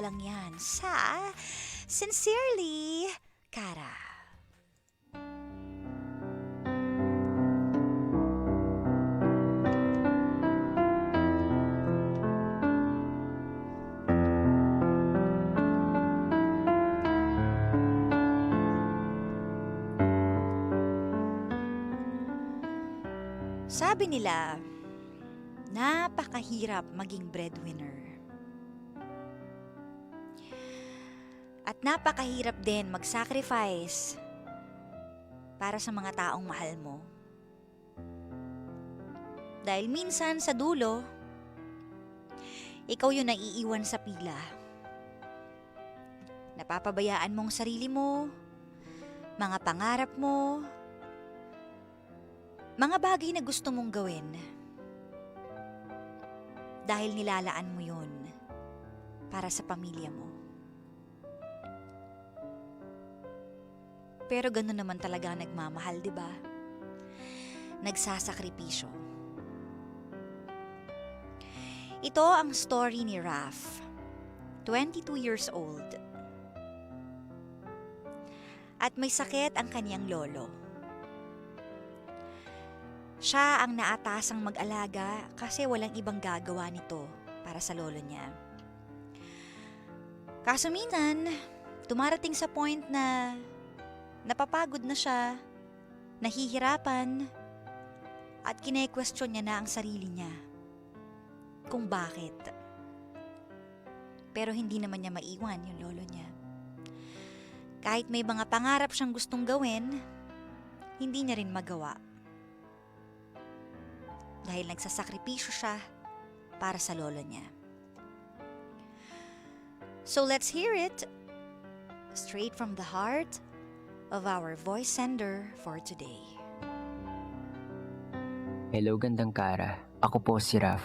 lang yan sa Sincerely, Kara. Sabi nila, napakahirap maging breadwinner. At napakahirap din mag-sacrifice para sa mga taong mahal mo. Dahil minsan sa dulo, ikaw yung naiiwan sa pila. Napapabayaan mong sarili mo, mga pangarap mo, mga bagay na gusto mong gawin. Dahil nilalaan mo yun para sa pamilya mo. Pero gano'n naman talaga ang nagmamahal, di ba? Nagsasakripisyo. Ito ang story ni Raf, 22 years old. At may sakit ang kanyang lolo. Siya ang naatasang mag-alaga kasi walang ibang gagawa nito para sa lolo niya. Kaso minsan, dumarating sa point na napapagod na siya, nahihirapan, at kine-question niya na ang sarili niya kung bakit. Pero hindi naman niya maiwan yung lolo niya. Kahit may mga pangarap siyang gustong gawin, hindi niya rin magawa. Dahil nagsasakripisyo siya para sa lolo niya. So let's hear it straight from the heart of our voice sender for today. Hello, gandang Kara. Ako po si Raf.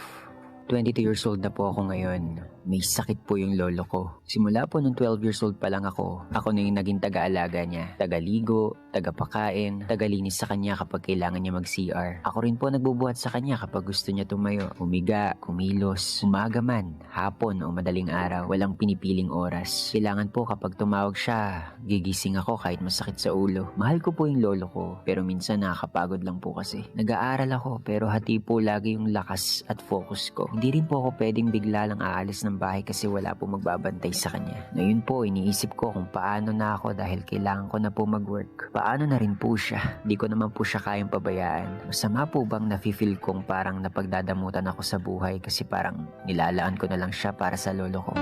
22 years old na po ako ngayon. May sakit po yung lolo ko. Simula po nung 12 years old pa lang ako na yung naging taga-alaga niya. Tagaligo, tagapakain, tagalinis sa kanya kapag kailangan niya mag-CR. Ako rin po nagbubuhat sa kanya kapag gusto niya tumayo, umiga, kumilos, umaga man, hapon o madaling araw. Walang pinipiling oras. Kailangan po kapag tumawag siya, gigising ako kahit masakit sa ulo. Mahal ko po yung lolo ko, pero minsan nakakapagod lang po kasi. Nag-aaral ako pero hati po lagi yung lakas at focus ko. Hindi rin po ako pwedeng bigla lang aalis ng bahay kasi wala po magbabantay sa kanya. Ngayon po, iniisip ko kung paano na ako dahil kailangan ko na po mag-work. Paano na rin po siya? Di ko naman po siya kayang pabayaan. Masama po bang nafe-feel kong parang napagdadamutan ako sa buhay kasi parang nilalaan ko na lang siya para sa lolo ko?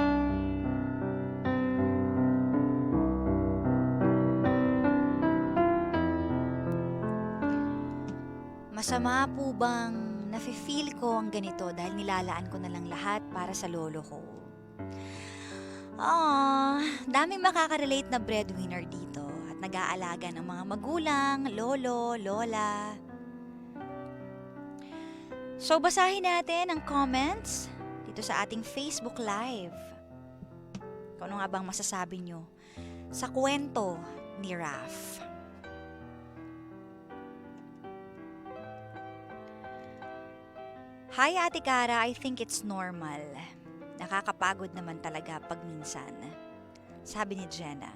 Masama po bang nafe-feel ko ang ganito dahil nilalaan ko na lang lahat para sa lolo ko? Daming makaka-relate na breadwinner dito at nag-aalaga ng mga magulang, lolo, lola. So basahin natin ang comments dito sa ating Facebook Live. Kung ano nga bang masasabi nyo sa kwento ni Raf. Hi Ate Kara, I think it's normal. Nakakapagod naman talaga pag minsan. Sabi ni Jenna.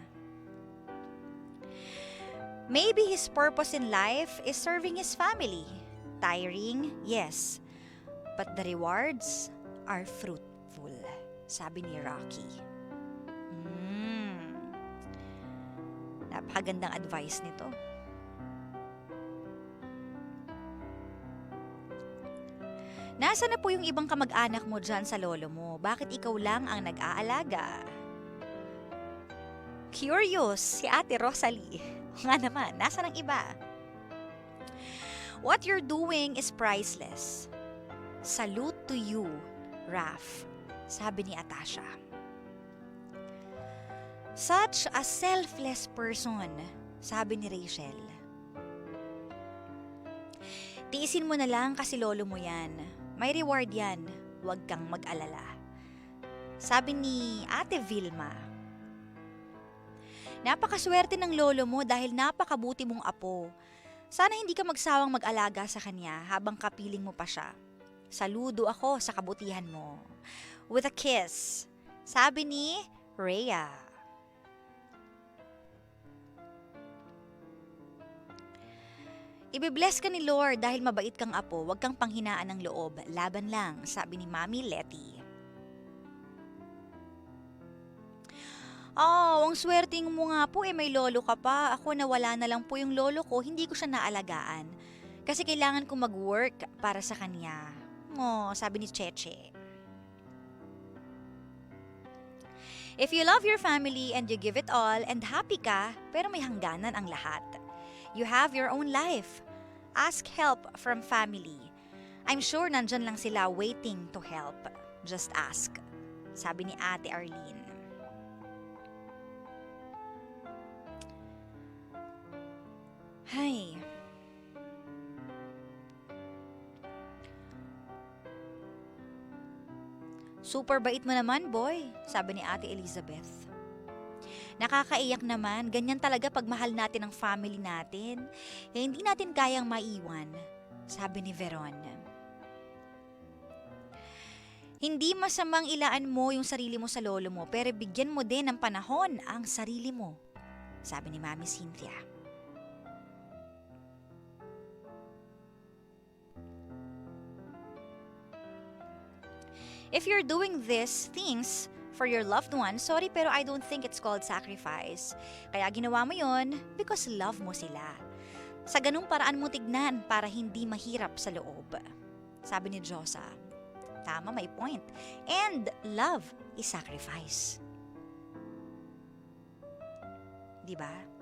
Maybe his purpose in life is serving his family. Tiring, yes. But the rewards are fruitful. Sabi ni Rocky. Napakagandang advice nito. Nasaan na po yung ibang kamag-anak mo dyan sa lolo mo? Bakit ikaw lang ang nag-aalaga? Curious, si Ate Rosalie. Nga naman, nasaan ang iba? What you're doing is priceless. Salute to you, Raf, sabi ni Atasha. Such a selfless person, sabi ni Rachel. Tiisin mo na lang kasi lolo mo yan. May reward yan, huwag kang mag-alala. Sabi ni Ate Vilma. Napakaswerte ng lolo mo dahil napakabuti mong apo. Sana hindi ka magsawang mag-alaga sa kanya habang kapiling mo pa siya. Saludo ako sa kabutihan mo. With a kiss, Sabi ni Rhea. Ibe-bless ka ni Lord dahil mabait kang apo, huwag kang panghinaan ng loob, laban lang, sabi ni Mami Letty. Ang swerteng mo nga po may lolo ka pa. Ako nawala na lang po yung lolo ko, hindi ko siya naalagaan. Kasi kailangan kong mag-work para sa kanya. Sabi ni Cheche. If you love your family and you give it all and happy ka, pero may hangganan ang lahat. You have your own life. Ask help from family. I'm sure nandyan lang sila waiting to help. Just ask. Sabi ni Ate Arlene. Hay. Super bait mo naman, boy, sabi ni Ate Elizabeth. Nakakaiyak naman, ganyan talaga pag mahal natin ang family natin. Hindi natin kayang maiwan, sabi ni Veron. Hindi masamang ilaan mo yung sarili mo sa lolo mo, pero bigyan mo din ng panahon ang sarili mo, sabi ni Mami Cynthia. If you're doing these things for your loved one, sorry pero I don't think it's called sacrifice. Kaya ginawa mo yon because love mo sila. Sa ganung paraan mo tignan para hindi mahirap sa loob. Sabi ni Josa. Tama, may point. And love is sacrifice. Diba?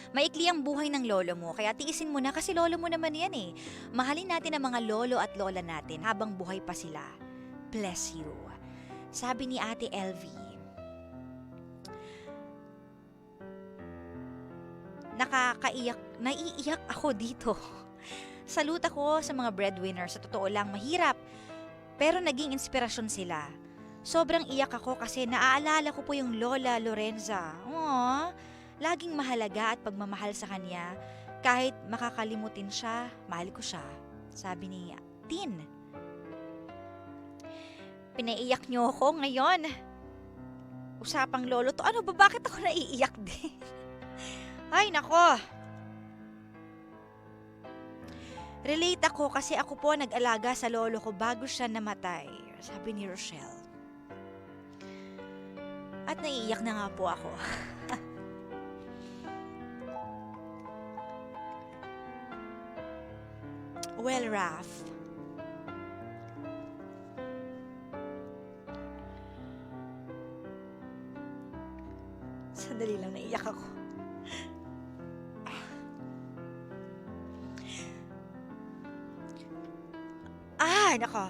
Maikli ang buhay ng lolo mo, kaya tiisin mo na kasi lolo mo naman yan eh. Mahalin natin ang mga lolo at lola natin habang buhay pa sila. Bless you. Sabi ni Ate Elvie. Naiiyak ako dito. Salute ako sa mga breadwinners. Sa totoo lang, mahirap. Pero naging inspirasyon sila. Sobrang iyak ako kasi naaalala ko po yung Lola Lorenza. Laging mahalaga at pagmamahal sa kanya. Kahit makakalimutin siya, mahal ko siya. Sabi ni Tin. Pinaiyak niyo ako ngayon. Usapang lolo to. Ano ba? Bakit ako naiiyak din? Ay, nako. Relate ako kasi ako po nag-alaga sa lolo ko bago siya namatay. Sabi ni Rochelle. At naiiyak na nga po ako. Well, Raph. Sandali lang, naiyak ako. Nako.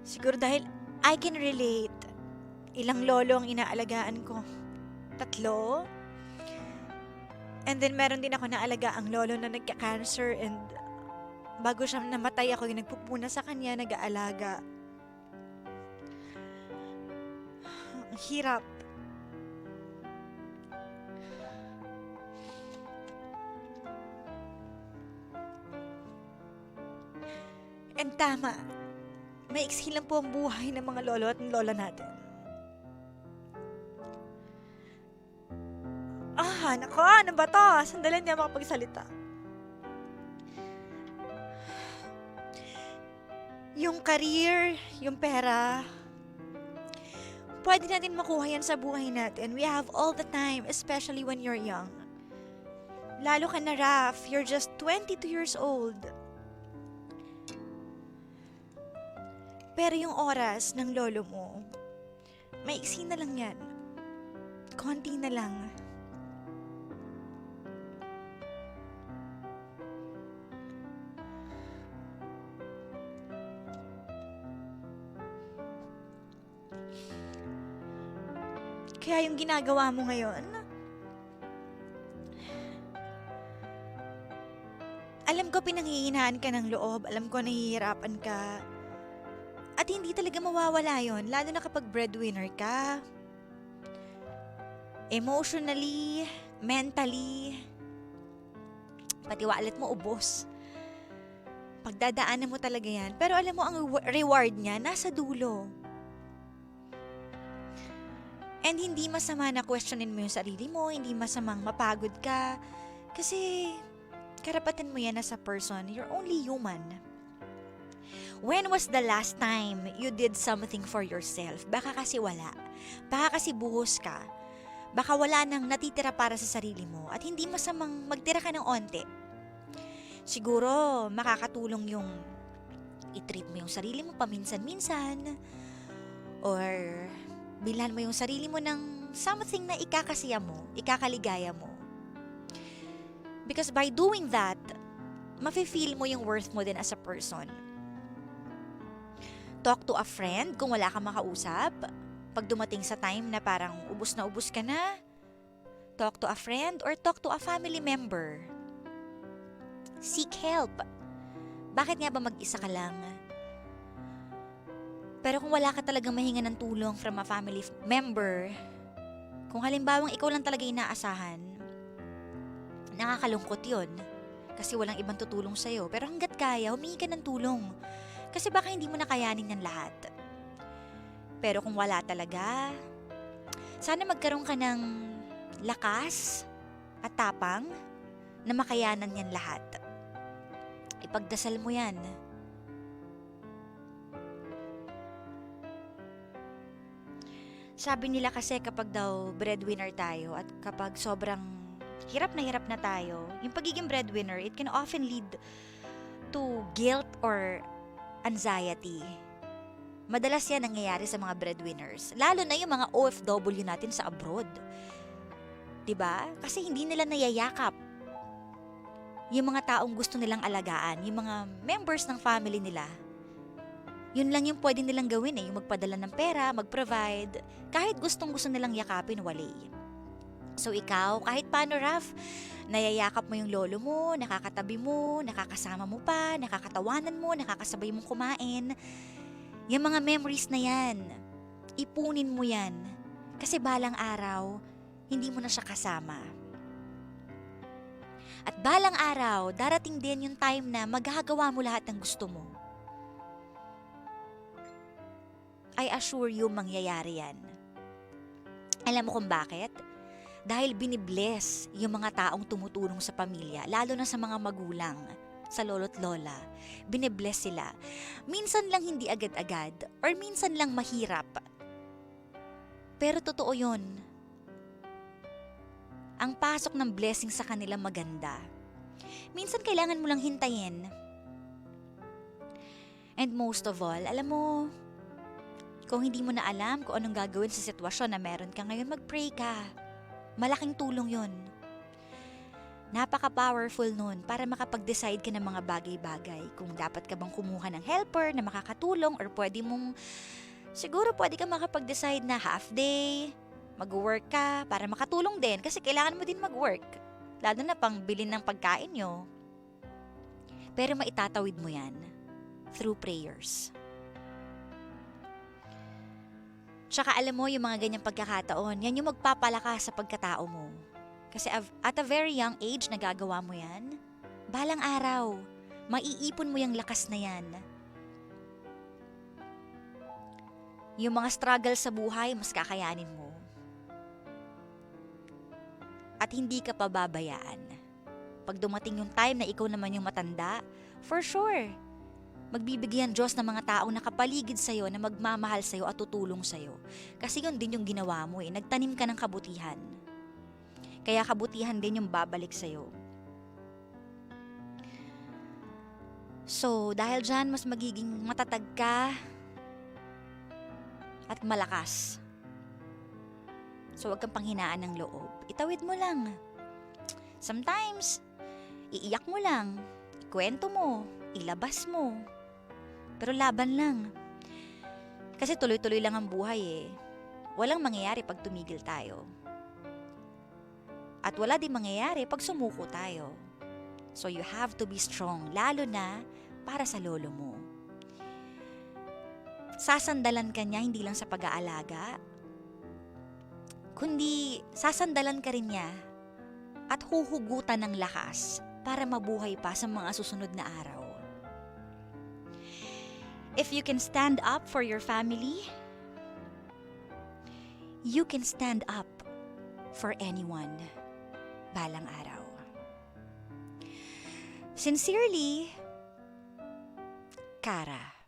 Siguro dahil I can relate. Ilang lolo ang inaalagaan ko. 3. And then meron din ako naalaga ang lolo na nagka-cancer and bago siya namatay ako yung nagpupuna sa kanya, nag-aalaga. Ang hirap. And tama, maiksi lang po ang buhay ng mga lolo at lola natin. Nako, ano ba to? Sandalan niya makapagsalita. Yung career, yung pera, pwede natin makuha yan sa buhay natin. We have all the time, especially when you're young. Lalo ka na, Raph, you're just 22 years old. Pero yung oras ng lolo mo, maiksi na lang yan. Konti na lang. Kaya yung ginagawa mo ngayon, alam ko pinanghihinaan ka ng loob, alam ko nahihirapan ka, at hindi talaga mawawala yon, lalo na kapag breadwinner ka. Emotionally, mentally, pati wallet mo ubos. Pagdadaanan mo talaga yan. Pero alam mo, ang reward niya nasa dulo. And hindi masama na questionin mo yung sarili mo, hindi masamang mapagod ka. Kasi karapatan mo yan as a person. You're only human. When was the last time you did something for yourself? Baka kasi wala. Baka kasi buhos ka. Baka wala nang natitira para sa sarili mo at hindi masamang magtira ka ng onte. Siguro makakatulong yung i-treat mo yung sarili mo paminsan-minsan or bilhan mo yung sarili mo ng something na ikakasiya mo, ikakaligaya mo. Because by doing that, mafe-feel mo yung worth mo din as a person. Talk to a friend kung wala kang makausap. Pag dumating sa time na parang ubus na ubus ka na, talk to a friend or talk to a family member. Seek help. Bakit nga ba mag-isa ka lang? Pero kung wala ka talagang mahinga ng tulong from a family member, kung halimbawang ikaw lang talaga inaasahan, nakakalungkot yun. Kasi walang ibang tutulong sa'yo. Pero hanggat kaya, humingi ka ng tulong. Kasi baka hindi mo nakayanin yan lahat. Pero kung wala talaga, sana magkaroon ka ng lakas at tapang na makayanan yan lahat. Ipagdasal mo yan. Sabi nila kasi kapag daw breadwinner tayo at kapag sobrang hirap na tayo, yung pagiging breadwinner, it can often lead to guilt or anxiety. Madalas yan nangyayari sa mga breadwinners. Lalo na yung mga OFW natin sa abroad. 'Di ba? Kasi hindi nila nayayakap yung mga taong gusto nilang alagaan, yung mga members ng family nila. Yun lang yung pwede nilang gawin yung magpadala ng pera, mag-provide. Kahit gustong-gusto nilang yakapin, wali. So ikaw, kahit paano Raf, nayayakap mo yung lolo mo, nakakatabi mo, nakakasama mo pa, nakakatawanan mo, nakakasabay mong kumain. Yung mga memories na yan, ipunin mo yan. Kasi balang araw, hindi mo na siya kasama. At balang araw, darating din yung time na magagawa mo lahat ng gusto mo. I assure you, mangyayari yan. Alam mo kung bakit? Dahil binibless yung mga taong tumutulong sa pamilya, lalo na sa mga magulang, sa lolo't lola. Binibless sila. Minsan lang hindi agad-agad, or minsan lang mahirap. Pero totoo yun. Ang pasok ng blessing sa kanila maganda. Minsan kailangan mo lang hintayin. And most of all, alam mo, kung hindi mo na alam kung anong gagawin sa sitwasyon na meron ka ngayon, mag-pray ka. Malaking tulong yun. Napaka-powerful nun para makapag-decide ka ng mga bagay-bagay. Kung dapat ka bang kumuha ng helper na makakatulong or siguro pwede ka makapag-decide na half day, mag-work ka para makatulong din kasi kailangan mo din mag-work. Lalo na pang bilhin ng pagkain nyo. Pero maitatawid mo yan through prayers. Tsaka alam mo yung mga ganyang pagkakataon, yan yung magpapalakas sa pagkatao mo. Kasi at a very young age, nagagawa mo yan. Balang araw, maiipon mo yung lakas na yan. Yung mga struggle sa buhay, mas kakayanin mo. At hindi ka pababayaan. Pag dumating yung time na ikaw naman yung matanda, for sure, magbibigyan Diyos ng mga taong nakapaligid sa'yo na magmamahal sa'yo at tutulong sa'yo. Kasi yun din yung ginawa mo nagtanim ka ng kabutihan. Kaya kabutihan din yung babalik sa'yo. So, dahil dyan, mas magiging matatag ka at malakas. So, huwag kang panghinaan ng loob. Itawid mo lang. Sometimes, iiyak mo lang, ikwento mo, ilabas mo. Pero laban lang. Kasi tuloy-tuloy lang ang buhay Walang mangyayari pag tumigil tayo. At wala din mangyayari pag sumuko tayo. So you have to be strong, lalo na para sa lolo mo. Sasandalan ka niya hindi lang sa pag-aalaga, kundi sasandalan ka rin niya at huhugutan ng lakas para mabuhay pa sa mga susunod na araw. If you can stand up for your family, you can stand up for anyone balang araw. Sincerely, Kara.